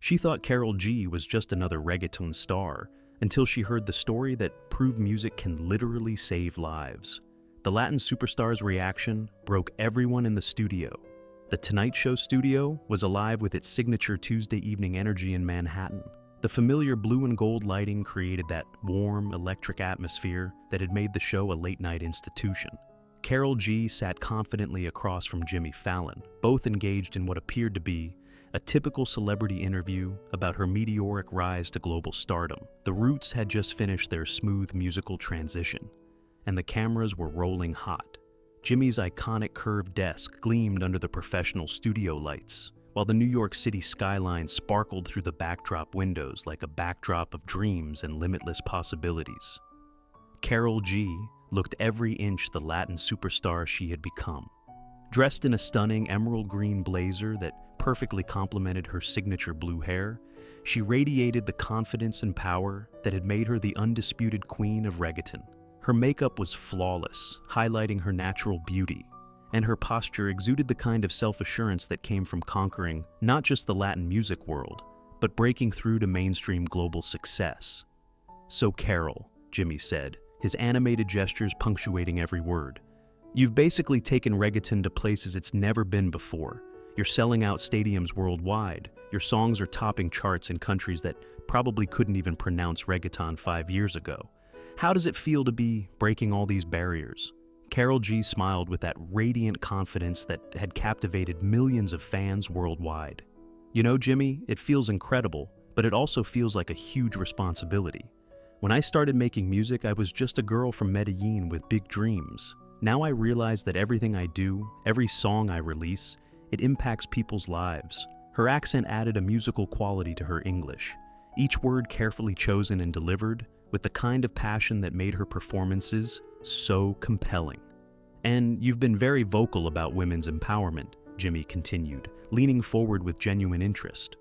She thought Karol G was just another reggaeton star until she heard the story that proved music can literally save lives. The Latin superstar's reaction broke everyone in the studio. The Tonight Show studio was alive with its signature Tuesday evening energy in Manhattan. The familiar blue and gold lighting created that warm, electric atmosphere that had made the show a late-night institution. Karol G sat confidently across from Jimmy Fallon, both engaged in what appeared to be a typical celebrity interview about her meteoric rise to global stardom. The Roots had just finished their smooth musical transition, and the cameras were rolling hot. Jimmy's iconic curved desk gleamed under the professional studio lights, while the New York City skyline sparkled through the backdrop windows like a backdrop of dreams and limitless possibilities. Karol G looked every inch the Latin superstar she had become. Dressed in a stunning emerald green blazer that perfectly complemented her signature blue hair, she radiated the confidence and power that had made her the undisputed queen of reggaeton. Her makeup was flawless, highlighting her natural beauty, and her posture exuded the kind of self-assurance that came from conquering not just the Latin music world, but breaking through to mainstream global success. "So Karol," Jimmy said, his animated gestures punctuating every word, "you've basically taken reggaeton to places it's never been before. You're selling out stadiums worldwide. Your songs are topping charts in countries that probably couldn't even pronounce reggaeton 5 years ago. How does it feel to be breaking all these barriers?" Karol G smiled with that radiant confidence that had captivated millions of fans worldwide. "You know, Jimmy, it feels incredible, but it also feels like a huge responsibility. When I started making music, I was just a girl from Medellin with big dreams. Now I realize that everything I do, every song I release, it impacts people's lives." Her accent added a musical quality to her English, each word carefully chosen and delivered with the kind of passion that made her performances so compelling. "And you've been very vocal about women's empowerment," Jimmy continued, leaning forward with genuine interest.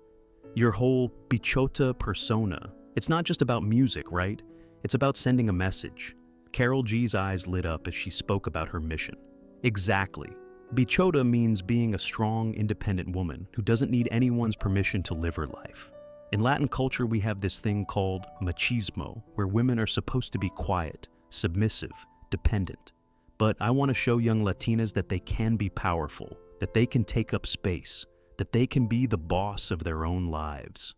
"Your whole bichota persona, it's not just about music, right? It's about sending a message." Karol G's eyes lit up as she spoke about her mission. "Exactly. Bichota means being a strong, independent woman who doesn't need anyone's permission to live her life. In Latin culture, we have this thing called machismo, where women are supposed to be quiet, submissive, dependent. But I want to show young Latinas that they can be powerful, that they can take up space, that they can be the boss of their own lives."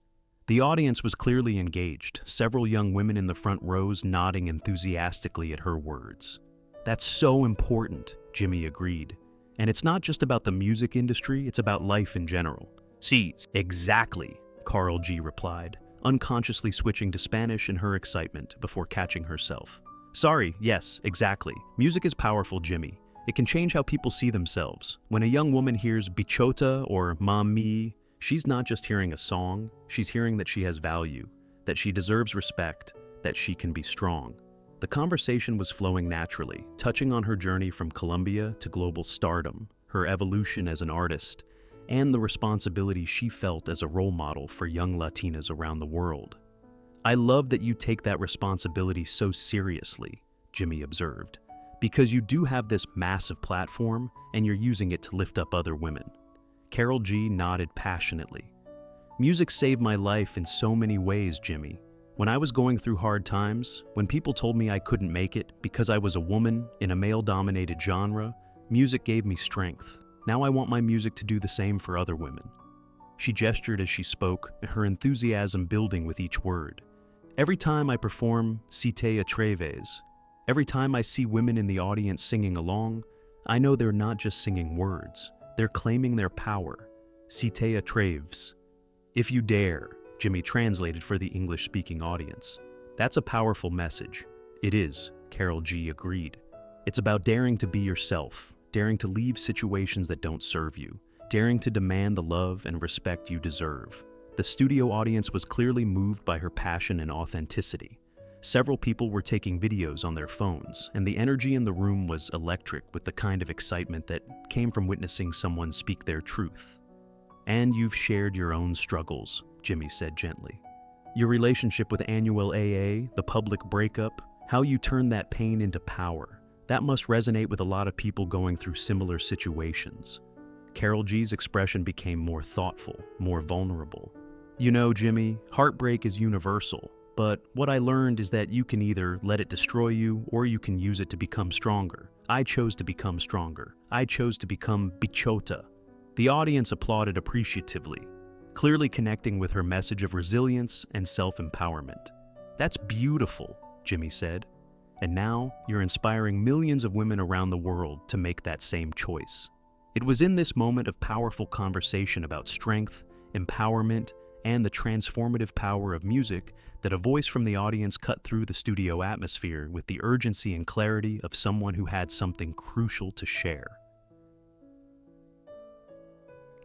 The audience was clearly engaged, several young women in the front rows nodding enthusiastically at her words. "That's so important," Jimmy agreed. "And it's not just about the music industry, it's about life in general." "Sí, exactly," Karol G replied, unconsciously switching to Spanish in her excitement before catching herself. "Sorry, yes, exactly. Music is powerful, Jimmy. It can change how people see themselves. When a young woman hears bichota or mami, she's not just hearing a song, she's hearing that she has value, that she deserves respect, that she can be strong." The conversation was flowing naturally, touching on her journey from Colombia to global stardom, her evolution as an artist, and the responsibility she felt as a role model for young Latinas around the world. "I love that you take that responsibility so seriously," Jimmy observed, "because you do have this massive platform and you're using it to lift up other women." Karol G nodded passionately. "Music saved my life in so many ways, Jimmy. When I was going through hard times, when people told me I couldn't make it because I was a woman in a male-dominated genre, music gave me strength. Now I want my music to do the same for other women." She gestured as she spoke, her enthusiasm building with each word. "Every time I perform Te Atreves, every time I see women in the audience singing along, I know they're not just singing words, they're claiming their power. Te Atreves. If you dare," Jimmy translated for the English-speaking audience. "That's a powerful message." "It is," Karol G agreed. "It's about daring to be yourself, daring to leave situations that don't serve you, daring to demand the love and respect you deserve." The studio audience was clearly moved by her passion and authenticity. Several people were taking videos on their phones, and the energy in the room was electric with the kind of excitement that came from witnessing someone speak their truth. "And you've shared your own struggles," Jimmy said gently. "Your relationship with Annual AA, the public breakup, how you turned that pain into power. That must resonate with a lot of people going through similar situations." Karol G's expression became more thoughtful, more vulnerable. You know, Jimmy, heartbreak is universal, but what I learned is that you can either let it destroy you or you can use it to become stronger. I chose to become stronger. I chose to become bichota. The audience applauded appreciatively, clearly connecting with her message of resilience and self-empowerment. That's beautiful, Jimmy said. And now you're inspiring millions of women around the world to make that same choice. It was in this moment of powerful conversation about strength, empowerment, and the transformative power of music that a voice from the audience cut through the studio atmosphere with the urgency and clarity of someone who had something crucial to share.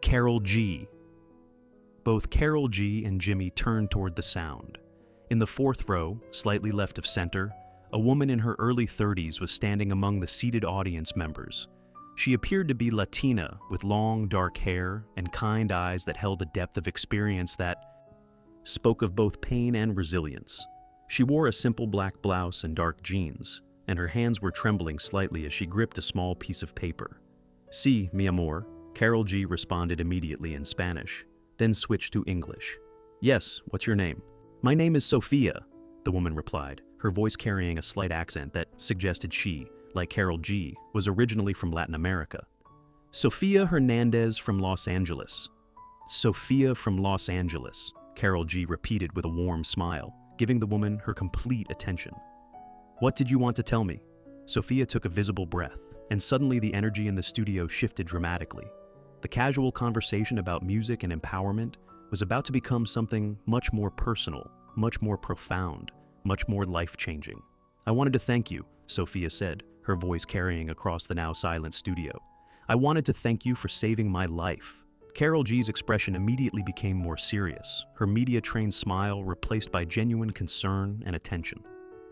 Karol G. Both Karol G and Jimmy turned toward the sound. In the fourth row, slightly left of center, a woman in her early 30s was standing among the seated audience members. She appeared to be Latina, with long, dark hair and kind eyes that held a depth of experience that spoke of both pain and resilience. She wore a simple black blouse and dark jeans, and her hands were trembling slightly as she gripped a small piece of paper. "Sí, mi amor," Karol G responded immediately in Spanish, then switched to English. "Yes, what's your name?" "My name is Sofia," the woman replied, her voice carrying a slight accent that suggested she, like Karol G, was originally from Latin America. "Sofia Hernandez from Los Angeles." "Sofia from Los Angeles," Karol G repeated with a warm smile, giving the woman her complete attention. "What did you want to tell me?" Sofia took a visible breath, and suddenly the energy in the studio shifted dramatically. The casual conversation about music and empowerment was about to become something much more personal, much more profound, much more life-changing. "I wanted to thank you," Sofia said, her voice carrying across the now silent studio. "I wanted to thank you for saving my life." Karol G's expression immediately became more serious, her media-trained smile replaced by genuine concern and attention.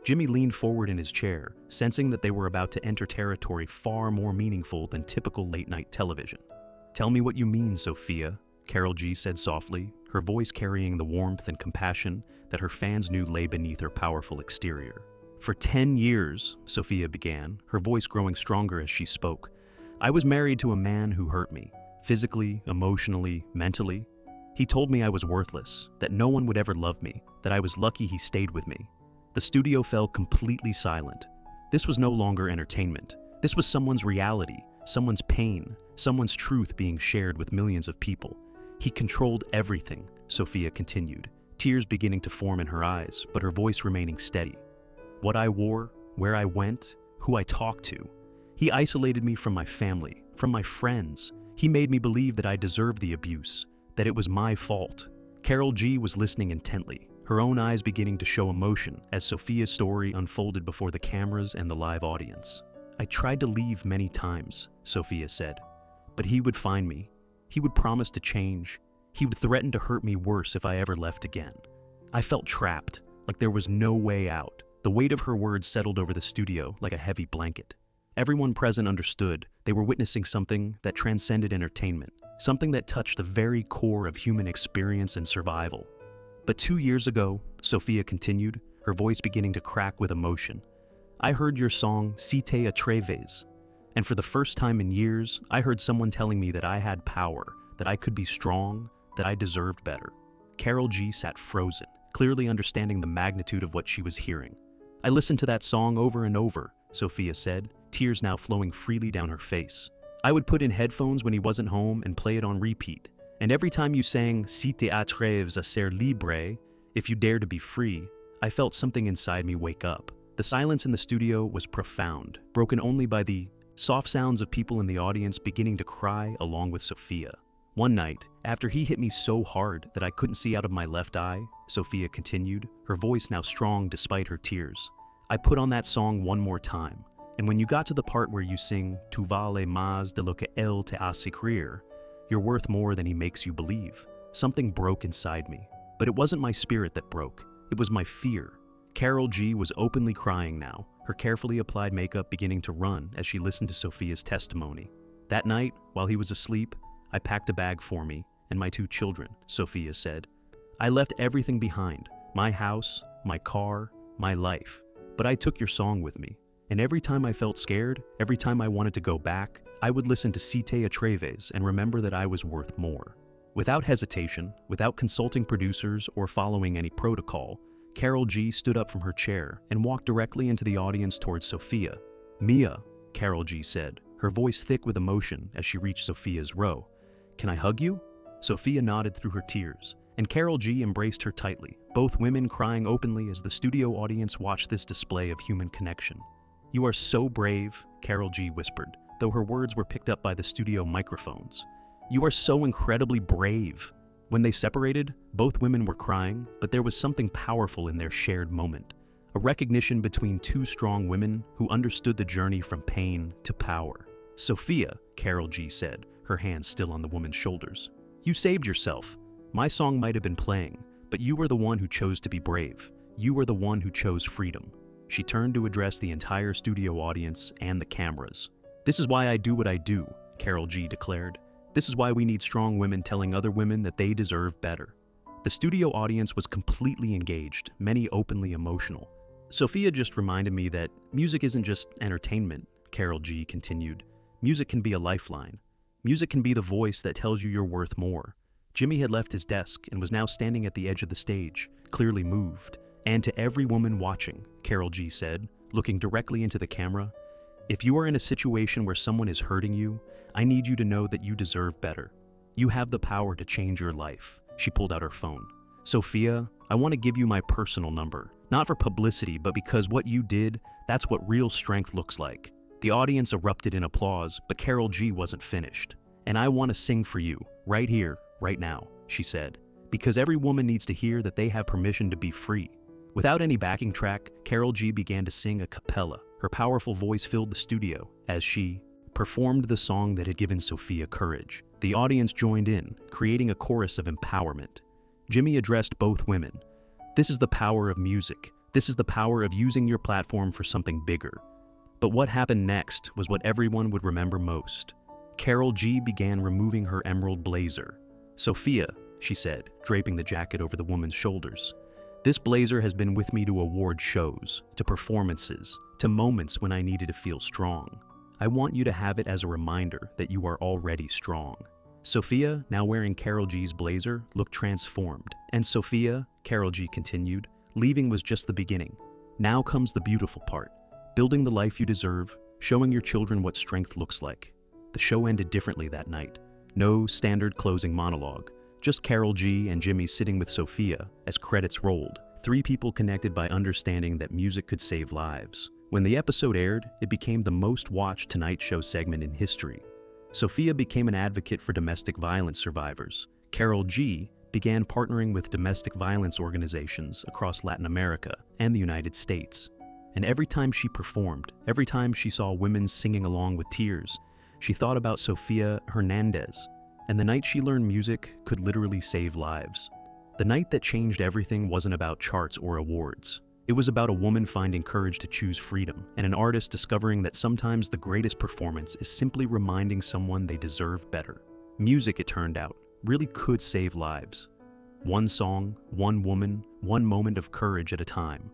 Jimmy leaned forward in his chair, sensing that they were about to enter territory far more meaningful than typical late-night television. "Tell me what you mean, Sofia," Karol G said softly, her voice carrying the warmth and compassion that her fans knew lay beneath her powerful exterior. "For 10 years, Sofia began, her voice growing stronger as she spoke, "I was married to a man who hurt me, physically, emotionally, mentally. He told me I was worthless, that no one would ever love me, that I was lucky he stayed with me." The studio fell completely silent. This was no longer entertainment. This was someone's reality, someone's pain, someone's truth being shared with millions of people. "He controlled everything," Sofia continued, tears beginning to form in her eyes, but her voice remaining steady. "What I wore, where I went, who I talked to. He isolated me from my family, from my friends. He made me believe that I deserved the abuse, that it was my fault." Karol G was listening intently, her own eyes beginning to show emotion as Sofia's story unfolded before the cameras and the live audience. "I tried to leave many times," Sofia said, "but he would find me. He would promise to change. He would threaten to hurt me worse if I ever left again. I felt trapped, like there was no way out." The weight of her words settled over the studio like a heavy blanket. Everyone present understood they were witnessing something that transcended entertainment, something that touched the very core of human experience and survival. "But 2 years ago," Sofia continued, her voice beginning to crack with emotion, "I heard your song Te Atreves, and for the first time in years, I heard someone telling me that I had power, that I could be strong, that I deserved better." Karol G sat frozen, clearly understanding the magnitude of what she was hearing. "I listened to that song over and over," Sofia said, tears now flowing freely down her face. "I would put in headphones when he wasn't home and play it on repeat. And every time you sang Te Atreves a ser libre, if you dare to be free, I felt something inside me wake up." The silence in the studio was profound, broken only by the soft sounds of people in the audience beginning to cry along with Sofia. "One night, after he hit me so hard that I couldn't see out of my left eye," Sofia continued, her voice now strong despite her tears, "I put on that song one more time, and when you got to the part where you sing Tu vales más de lo que él te hace creer, you're worth more than he makes you believe, something broke inside me. But it wasn't my spirit that broke, it was my fear." Karol G was openly crying now, her carefully applied makeup beginning to run as she listened to Sofia's testimony. "That night, while he was asleep, I packed a bag for me and my 2 children," Sofia said. "I left everything behind, my house, my car, my life, but I took your song with me. And every time I felt scared, every time I wanted to go back, I would listen to Te Atreves and remember that I was worth more." Without hesitation, without consulting producers or following any protocol, Karol G stood up from her chair and walked directly into the audience towards Sofia. "Mia," Karol G said, her voice thick with emotion as she reached Sofia's row. "Can I hug you?" Sofia nodded through her tears, and Karol G embraced her tightly, both women crying openly as the studio audience watched this display of human connection. "You are so brave," Karol G whispered, though her words were picked up by the studio microphones. "You are so incredibly brave." When they separated, both women were crying, but there was something powerful in their shared moment. A recognition between two strong women who understood the journey from pain to power. "Sofia," Karol G said, her hands still on the woman's shoulders. "You saved yourself. My song might have been playing, but you were the one who chose to be brave. You were the one who chose freedom." She turned to address the entire studio audience and the cameras. "This is why I do what I do," Karol G declared. "This is why we need strong women telling other women that they deserve better." The studio audience was completely engaged, many openly emotional. "Sofia just reminded me that music isn't just entertainment," Karol G continued. "Music can be a lifeline. Music can be the voice that tells you you're worth more." Jimmy had left his desk and was now standing at the edge of the stage, clearly moved. "And to every woman watching," Karol G said, looking directly into the camera, "if you are in a situation where someone is hurting you, I need you to know that you deserve better. You have the power to change your life." She pulled out her phone. "Sofia, I want to give you my personal number, not for publicity, but because what you did, that's what real strength looks like." The audience erupted in applause, but Karol G wasn't finished. "And I want to sing for you, right here, right now," she said, "because every woman needs to hear that they have permission to be free." Without any backing track, Karol G began to sing a cappella. Her powerful voice filled the studio as she performed the song that had given Sofia courage. The audience joined in, creating a chorus of empowerment. Jimmy addressed both women. "This is the power of music. This is the power of using your platform for something bigger." But what happened next was what everyone would remember most. Karol G began removing her emerald blazer. "Sofia," she said, draping the jacket over the woman's shoulders, "this blazer has been with me to award shows, to performances, to moments when I needed to feel strong. I want you to have it as a reminder that you are already strong." Sofia, now wearing Karol G's blazer, looked transformed. "And Sofia," Karol G continued, "leaving was just the beginning. Now comes the beautiful part. Building the life you deserve, showing your children what strength looks like." The show ended differently that night. No standard closing monologue, just Karol G and Jimmy sitting with Sofia as credits rolled. Three people connected by understanding that music could save lives. When the episode aired, it became the most watched Tonight Show segment in history. Sofia became an advocate for domestic violence survivors. Karol G began partnering with domestic violence organizations across Latin America and the United States. And every time she performed, every time she saw women singing along with tears, she thought about Sofia Hernandez, and the night she learned music could literally save lives. The night that changed everything wasn't about charts or awards. It was about a woman finding courage to choose freedom, and an artist discovering that sometimes the greatest performance is simply reminding someone they deserve better. Music, it turned out, really could save lives. One song, one woman, one moment of courage at a time.